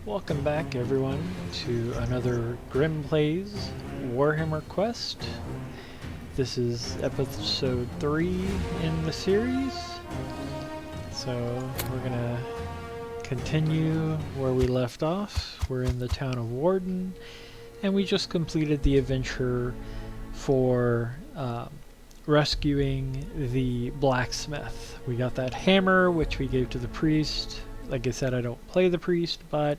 Welcome back everyone to another Grimm Plays Warhammer Quest. This is episode 3 in the series. So we're gonna continue where we left off. We're in the town of Warden and we just completed the adventure for rescuing the blacksmith. We got that hammer which we gave to the priest. Like I said, I don't play the priest, but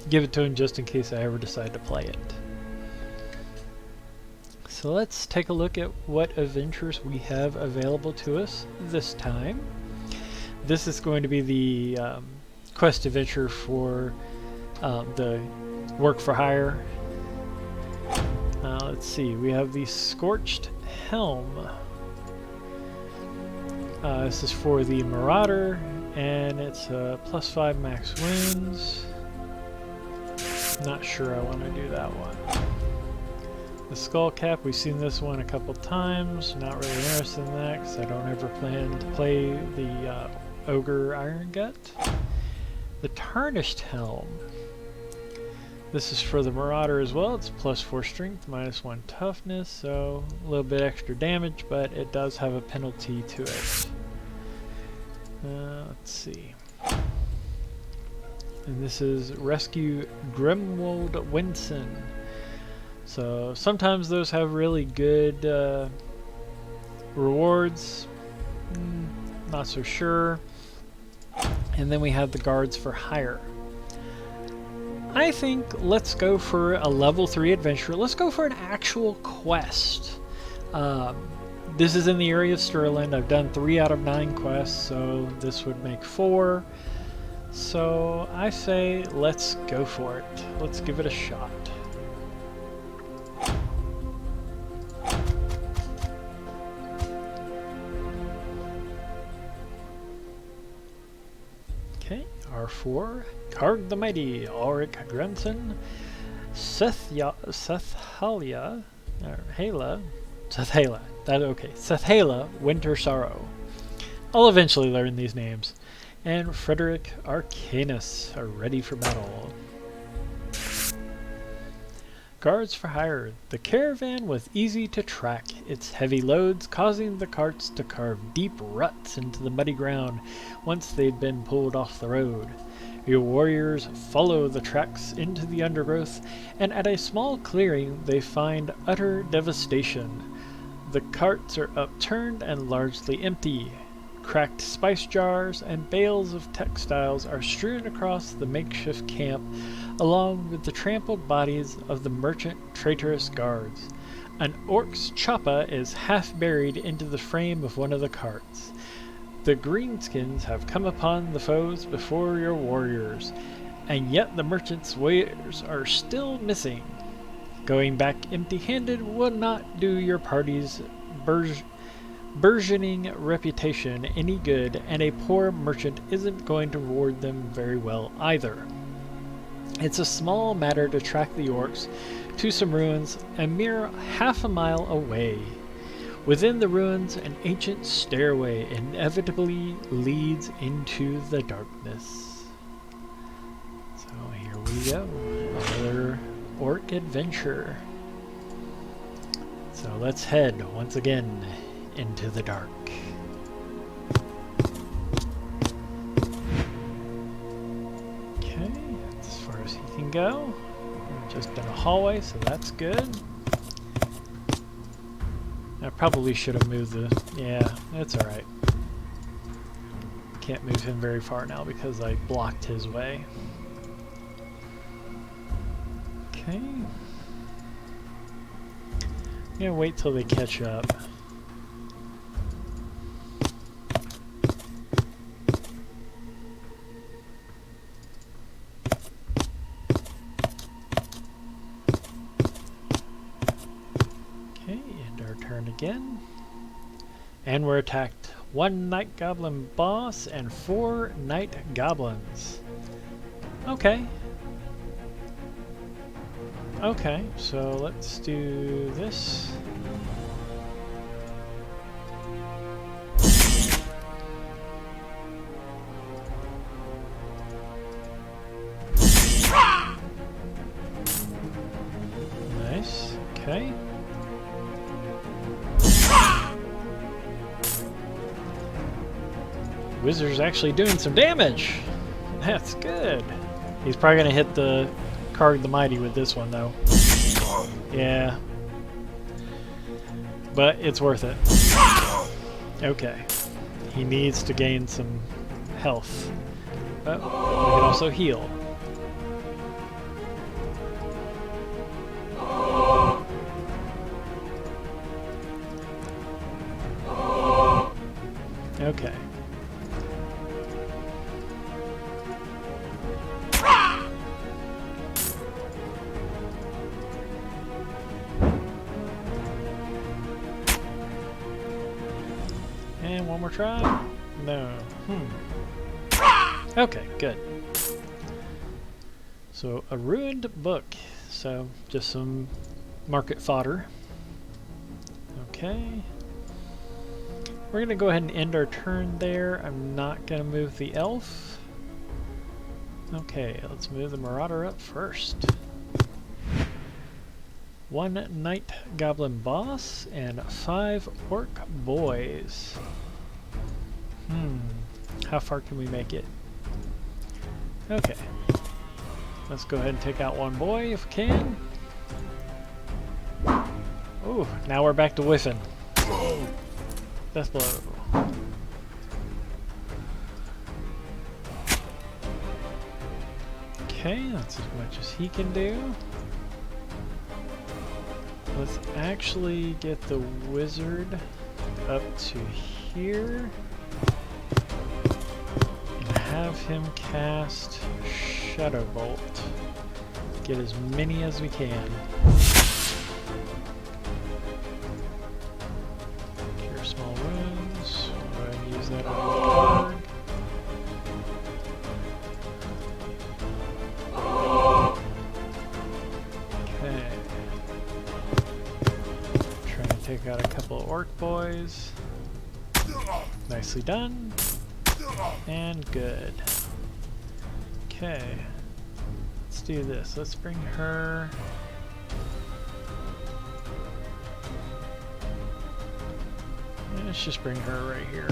give it to him just in case I ever decide to play it. So let's take a look at what adventures we have available to us this time. This is going to be the quest adventure for the work for hire. Let's see, we have the Scorched Helm. This is for the Marauder, and it's a +5 max wounds. Not sure I want to do that one. The Skull Cap, we've seen this one a couple times. Not really interested in that because I don't ever plan to play the Ogre Iron Gut. The Tarnished Helm. This is for the Marauder as well. It's +4 strength, -1 toughness, so a little bit extra damage, but it does have a penalty to it. Let's see. And this is Rescue Grimwold Winson. So sometimes those have really good rewards. Not so sure. And then we have the Guards for Hire. I think let's go for a level 3 adventure. Let's go for an actual quest. This is in the area of Sterling. I've done 3 out of 9 quests, so this would make 4. So I say let's go for it. Let's give it a shot. Okay, R4. Karg the Mighty, Ulrich Grenson, Sethhalia, Sethhalia, Winter Sorrow. I'll eventually learn these names. And Frederick Arcanus are ready for battle. Guards for Hire. The caravan was easy to track, its heavy loads causing the carts to carve deep ruts into the muddy ground once they'd been pulled off the road. Your warriors follow the tracks into the undergrowth, and at a small clearing they find utter devastation. The carts are upturned and largely empty. Cracked spice jars and bales of textiles are strewn across the makeshift camp, along with the trampled bodies of the merchant treacherous guards. An orc's choppa is half buried into the frame of one of the carts. The greenskins have come upon the foes before your warriors, and yet the merchant's wares are still missing. Going back empty-handed will not do your party's burgeoning reputation any good, and a poor merchant isn't going to reward them very well either. It's a small matter to track the orcs to some ruins a mere half a mile away. Within the ruins, an ancient stairway inevitably leads into the darkness. So here we go, another orc adventure. So let's head once again into the dark. Okay, that's as far as he can go. Just in a hallway, so that's good. I probably should have moved the... yeah, it's alright. Can't move him very far now because I blocked his way. Okay. I'm gonna wait till they catch up. Again, and we're attacked. 1 night goblin boss and 4 night goblins. Okay, so let's do this. Okay. Wizard's actually doing some damage. That's good. He's probably going to hit the Karg the Mighty with this one, though. Yeah. But it's worth it. Okay. He needs to gain some health. But we can also heal. Okay. And one more try? No. Okay, good. So, a ruined book. So, just some market fodder. Okay. We're going to go ahead and end our turn there. I'm not going to move the elf. Okay, let's move the marauder up first. 1 night goblin boss and 5 orc boys. How far can we make it? Okay. Let's go ahead and take out one boy if we can. Ooh, now we're back to whiffing. Death blow. Okay, that's as much as he can do. Let's actually get the wizard up to here and have him cast Shadow Bolt. Get as many as we can. Cure small wounds. Go ahead and use that on the card. Okay. Try and take out a couple of orc boys. Nicely done. And good. Okay. Let's do this. Let's bring her. Let's just bring her right here.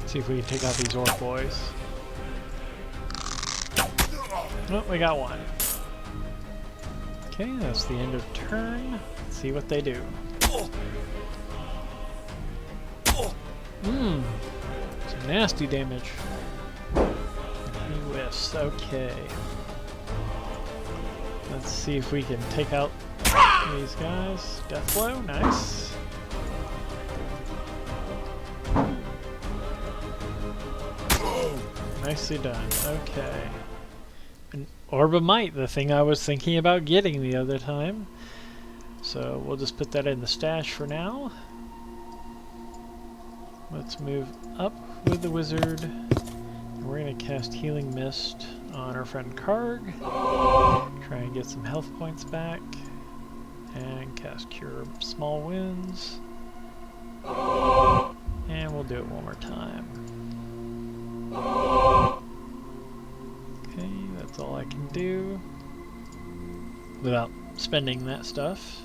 See if we can take out these orc boys. Oh, we got one. Okay, that's the end of turn. Let's see what they do. Some nasty damage. He whiffs. Okay. Let's see if we can take out these guys. Death blow, nice. Nicely done. Okay. An Orb of Might, the thing I was thinking about getting the other time. So we'll just put that in the stash for now. Let's move up with the wizard. And we're going to cast Healing Mist on our friend Karg. Try and get some health points back. And cast Cure Small Wounds. And we'll do it one more time. Okay, that's all I can do without spending that stuff.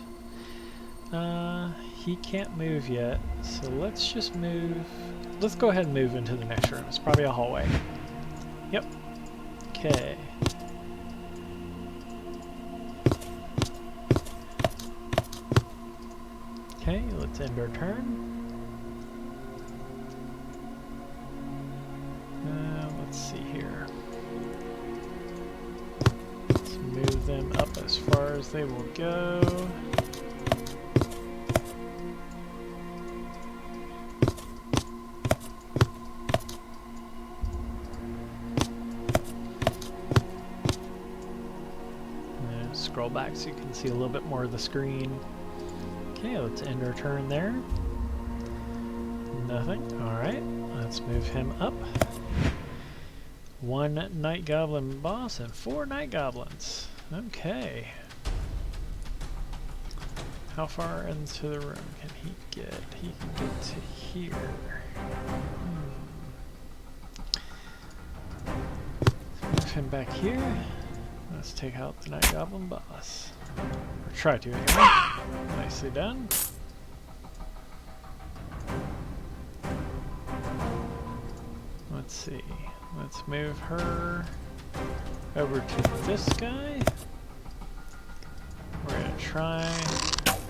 He can't move yet, so let's just move. Let's go ahead and move into the next room. It's probably a hallway. Yep. Okay. Okay, let's end our turn. Let's see here. Let's move them up as far as they will go. And scroll back so you can see a little bit more of the screen. Okay, let's end our turn there. Nothing. Alright, let's move him up. 1 night goblin boss and 4 night goblins. Okay. How far into the room can he get? He can get to here. Let's move him back here. Let's take out the Night Goblin boss. Or try to anyway. Nicely done. Let's see. Let's move her over to this guy. We're gonna try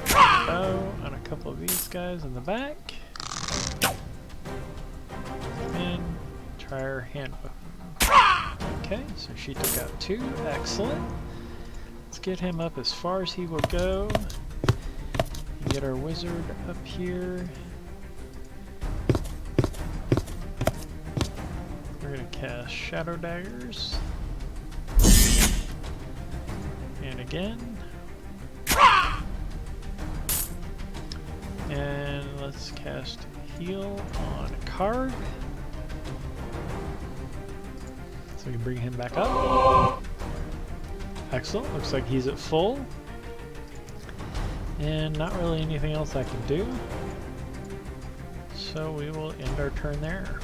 bow on a couple of these guys in the back. And try her hand weapon. Okay, so she took out 2. Excellent. Let's get him up as far as he will go. Get our wizard up here. We're going to cast Shadow Daggers. And again. And let's cast Heal on Karg. So we can bring him back up. Excellent. Looks like he's at full. And not really anything else I can do. So we will end our turn there.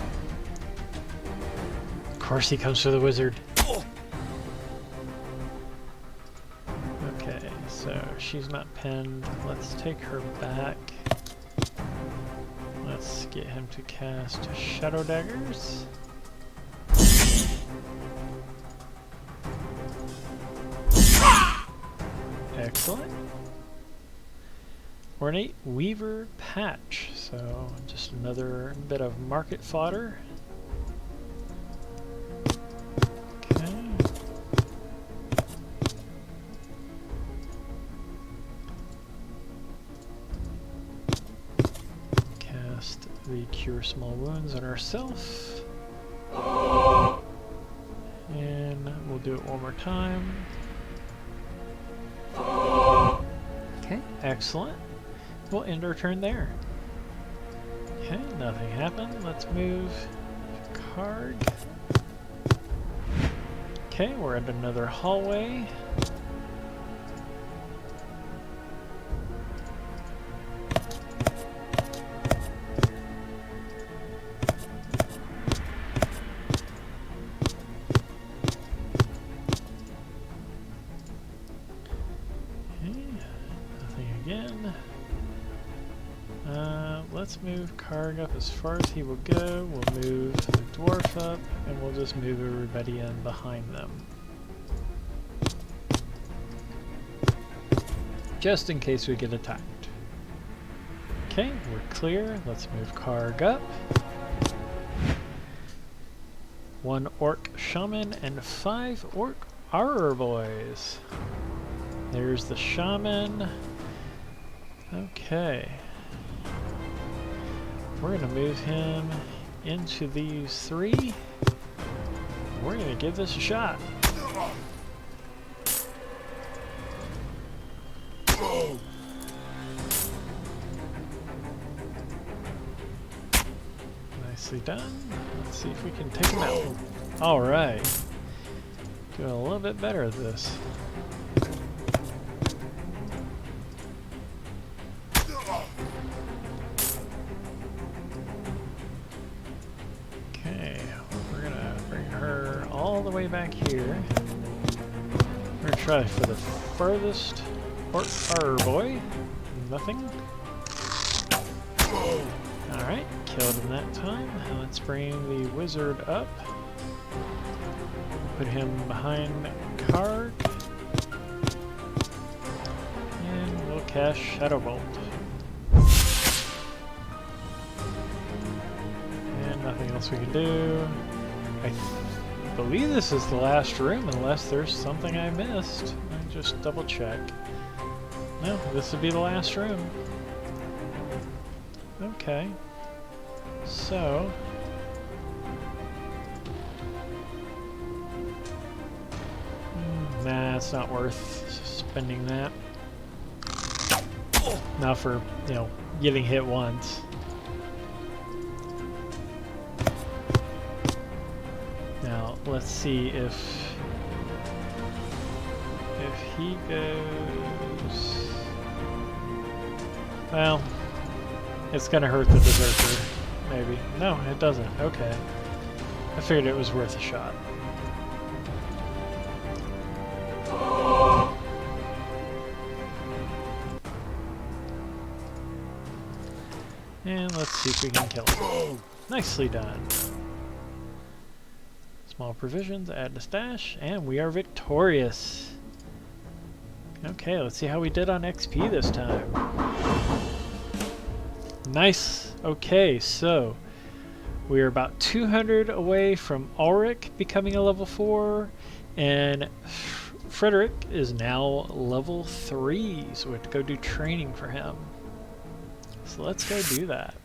Of course he comes for the wizard. Okay, so she's not pinned. Let's take her back. Let's get him to cast Shadow Daggers. Excellent. Ornate Weaver Patch, so just another bit of market fodder. Okay. Cast the Cure Small Wounds on ourselves. And we'll do it one more time. Okay, excellent. We'll end our turn there. Okay, nothing happened. Let's move Karg. Okay, we're at another hallway. Let's move Karg up as far as he will go. We'll move the dwarf up, and we'll just move everybody in behind them. Just in case we get attacked. Okay, we're clear. Let's move Karg up. 1 orc shaman and 5 orc armor boys. There's the shaman. Okay. We're going to move him into these 3. We're going to give this a shot. Nicely done. Let's see if we can take him out. Alright. Doing a little bit better at this. Way back here. We're gonna try for the furthest orc armor boy. Nothing. Alright, killed him that time. Now let's bring the wizard up. Put him behind Karg. And we'll cast Shadow Bolt. And nothing else we can do. I believe this is the last room, unless there's something I missed. Let me just double check. No, this would be the last room. Okay. So... nah, it's not worth spending that. Not for, you know, getting hit once. Now, let's see if he goes... Well, it's gonna hurt the berserker, maybe. No, it doesn't. Okay. I figured it was worth a shot. And let's see if we can kill him. Nicely done. Small provisions, add to stash, and we are victorious. Okay, let's see how we did on XP this time. Nice. Okay, so we are about 200 away from Ulrich becoming a level 4, and Frederick is now level 3, so we have to go do training for him. So let's go do that.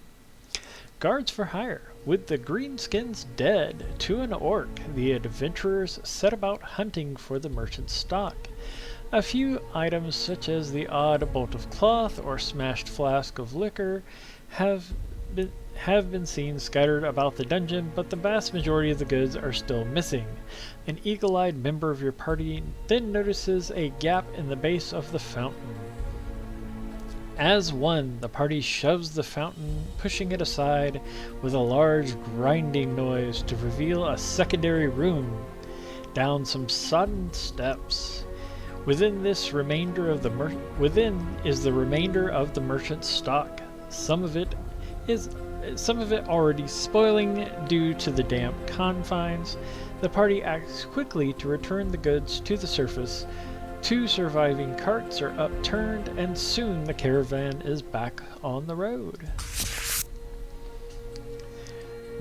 Guards for hire. With the greenskins dead to an orc, the adventurers set about hunting for the merchant's stock. A few items such as the odd bolt of cloth or smashed flask of liquor have been seen scattered about the dungeon, but the vast majority of the goods are still missing. An eagle-eyed member of your party then notices a gap in the base of the fountain. As one, the party shoves the fountain, pushing it aside with a large grinding noise to reveal a secondary room down some sodden steps. Within is the remainder of the merchant's stock. Some of it already spoiling due to the damp confines. The party acts quickly to return the goods to the surface. 2 surviving carts are upturned, and soon the caravan is back on the road.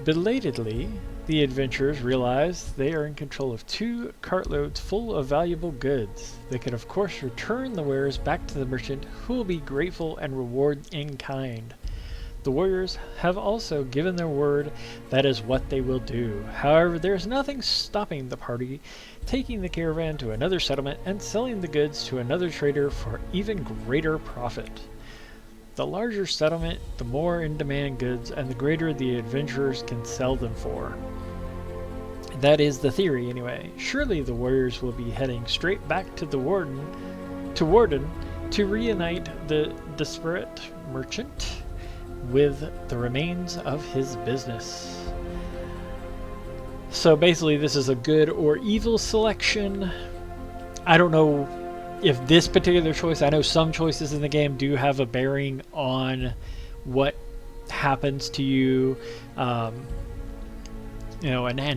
Belatedly, the adventurers realize they are in control of 2 cartloads full of valuable goods. They can of course return the wares back to the merchant, who will be grateful and reward in kind. The warriors have also given their word that is what they will do. However, there is nothing stopping the party taking the caravan to another settlement and selling the goods to another trader for even greater profit. The larger settlement, the more in-demand goods, and the greater the adventurers can sell them for. That is the theory, anyway. Surely the warriors will be heading straight back to Warden to reunite the disparate merchant with the remains of his business. So basically this is a good or evil selection. I don't know if this particular choice, I know some choices in the game do have a bearing on what happens to you, and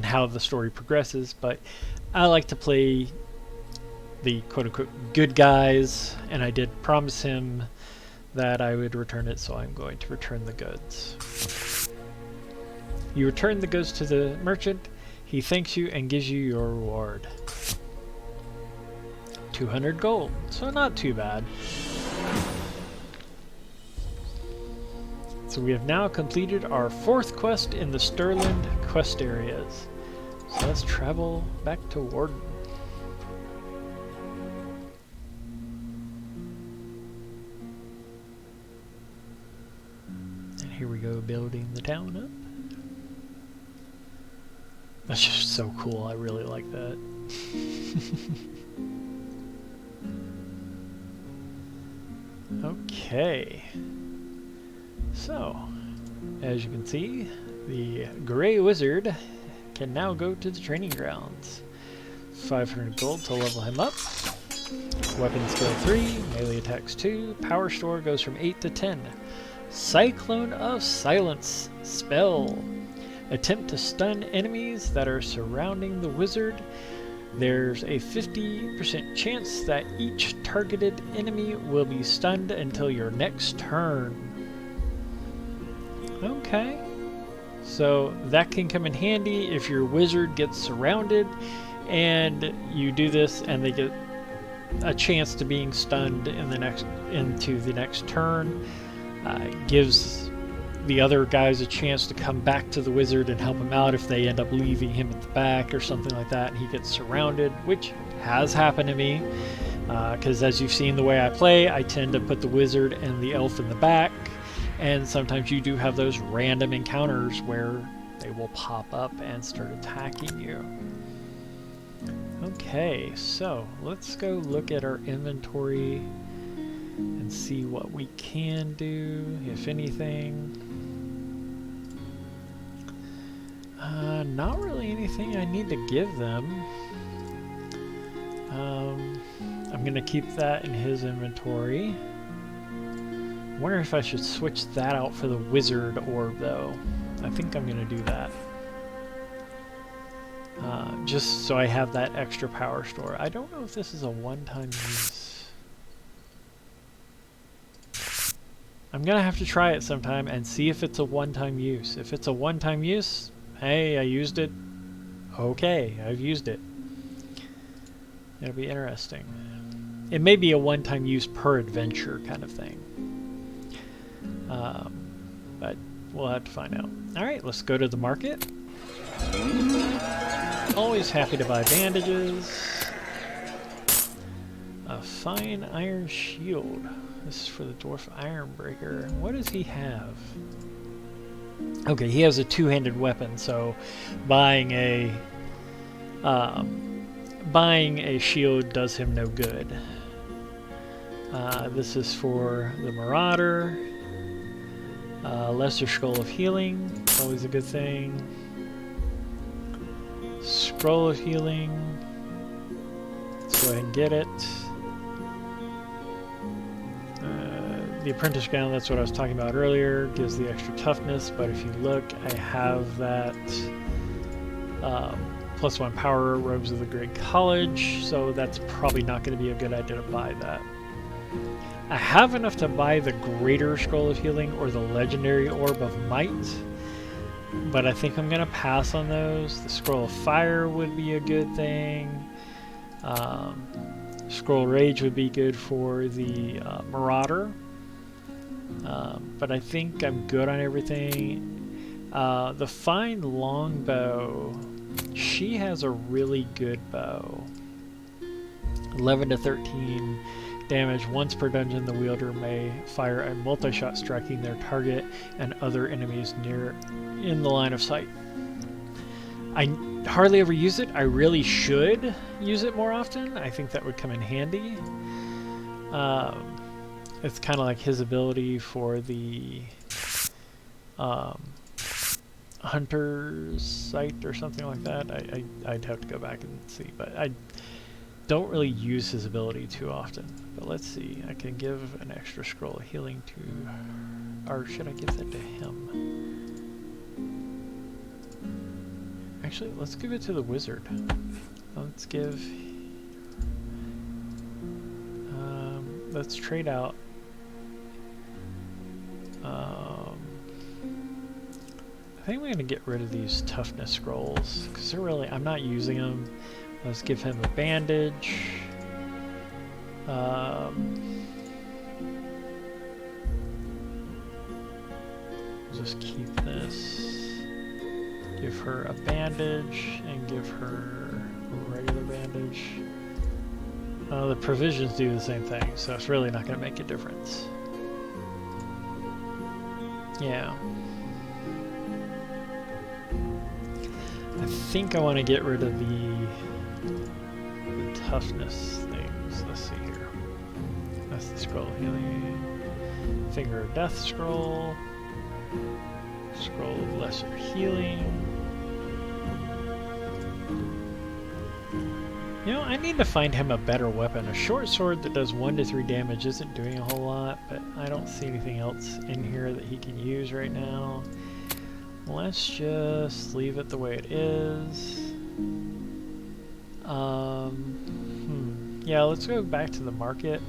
how the story progresses, but I like to play the quote-unquote good guys, and I did promise him that I would return it, so I'm going to return the goods. You return the goods to the merchant. He thanks you and gives you your reward. 200 gold, so not too bad. So we have now completed our 4th quest in the Stirland quest areas. So let's travel back to Warden. And here we go, building the town up. That's just so cool, I really like that. Okay. So, as you can see, the Grey Wizard can now go to the training grounds. 500 gold to level him up. Weapon skill 3, melee attacks 2, power store goes from 8 to 10. Cyclone of Silence spell. Attempt to stun enemies that are surrounding the wizard. There's a 50% chance that each targeted enemy will be stunned until your next turn. Okay. So that can come in handy if your wizard gets surrounded and you do this and they get a chance to being stunned into the next turn. Gives the other guys a chance to come back to the wizard and help him out if they end up leaving him at the back or something like that, and he gets surrounded, which has happened to me. Because as you've seen the way I play, I tend to put the wizard and the elf in the back, and sometimes you do have those random encounters where they will pop up and start attacking you. Okay, so let's go look at our inventory and see what we can do, if anything. Not really anything I need to give them. I'm going to keep that in his inventory. wonder if I should switch that out for the wizard orb, though. I think I'm going to do that. Just so I have that extra power store. I don't know if this is a one-time use. I'm going to have to try it sometime and see if it's a one-time use. If it's a one-time use, hey, I used it. Okay, I've used it. It'll be interesting. It may be a one-time use per adventure kind of thing. But we'll have to find out. Alright, let's go to the market. Always happy to buy bandages. A fine iron shield. This is for the dwarf Ironbreaker. What does he have? Okay, he has a two-handed weapon, so buying a shield does him no good. This is for the Marauder. Lesser Scroll of Healing, always a good thing. Scroll of Healing. Let's go ahead and get it. The Apprentice Gown, that's what I was talking about earlier, gives the extra toughness, but if you look, I have that +1 power Robes of the Great College, so that's probably not going to be a good idea to buy that. I have enough to buy the Greater Scroll of Healing or the Legendary Orb of Might, but I think I'm going to pass on those. The Scroll of Fire would be a good thing. Scroll Rage would be good for the Marauder. But I think I'm good on everything. The Fine Longbow, she has a really good bow. 11 to 13 damage. Once per dungeon, the wielder may fire a multi-shot striking their target and other enemies near in the line of sight. I hardly ever use it. I really should use it more often. I think that would come in handy. It's kind of like his ability for the hunter's sight or something like that. I'd have to go back and see, but I don't really use his ability too often. But let's see. I can give an extra scroll of healing to, or should I give that to him? Actually, let's give it to the wizard. Let's give. Let's trade out. I think we're going to get rid of these toughness scrolls because they're really, I'm not using them. Let's give him a bandage. Just keep this. Give her a bandage and give her a regular bandage. The provisions do the same thing, so it's really not going to make a difference. Yeah. I think I want to get rid of the toughness things. Let's see here. That's the scroll of healing. Finger of Death scroll. Scroll of lesser healing. You know, I need to find him a better weapon. A short sword that does 1 to 3 damage isn't doing a whole lot, but I don't see anything else in here that he can use right now. Let's just leave it the way it is. Yeah, let's go back to the market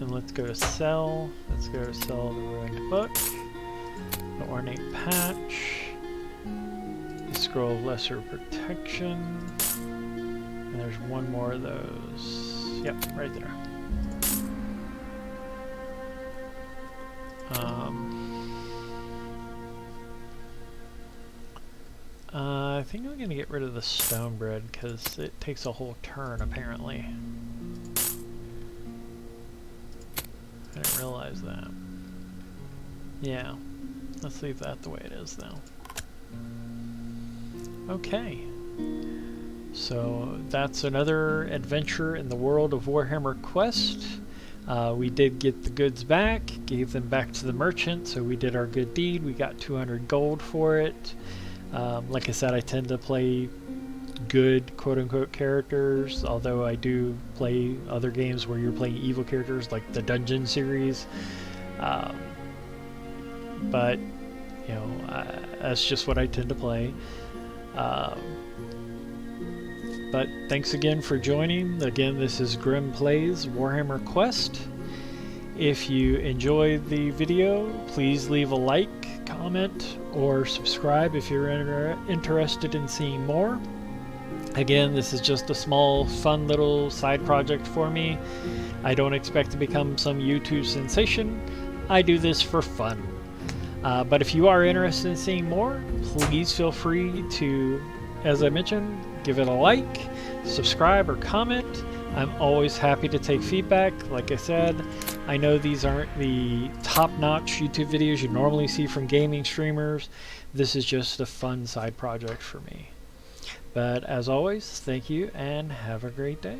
and let's go to sell. Let's go to sell the ruined book, the ornate patch, the scroll of lesser protection, and there's one more of those. Yep, right there. I think I'm going to get rid of the stone bread because it takes a whole turn apparently. I didn't realize that. Yeah, let's leave that the way it is though. Okay, so that's another adventure in the world of Warhammer Quest. We did get the goods back, gave them back to the merchant, so we did our good deed. We got 200 gold for it. Like I said, I tend to play good quote-unquote characters, although I do play other games where you're playing evil characters like the Dungeon series. Um, but you know, that's just what I tend to play. Um, but thanks again for joining. Again, this is Grimm Plays Warhammer Quest. If you enjoyed the video, please leave a like, comment, or subscribe if you're interested in seeing more. Again, this is just a small, fun little side project for me. I don't expect to become some YouTube sensation. I do this for fun. But if you are interested in seeing more, please feel free to, as I mentioned, give it a like, subscribe, or comment. I'm always happy to take feedback. Like I said, I know these aren't the top-notch YouTube videos you normally see from gaming streamers. This is just a fun side project for me. But as always, thank you and have a great day.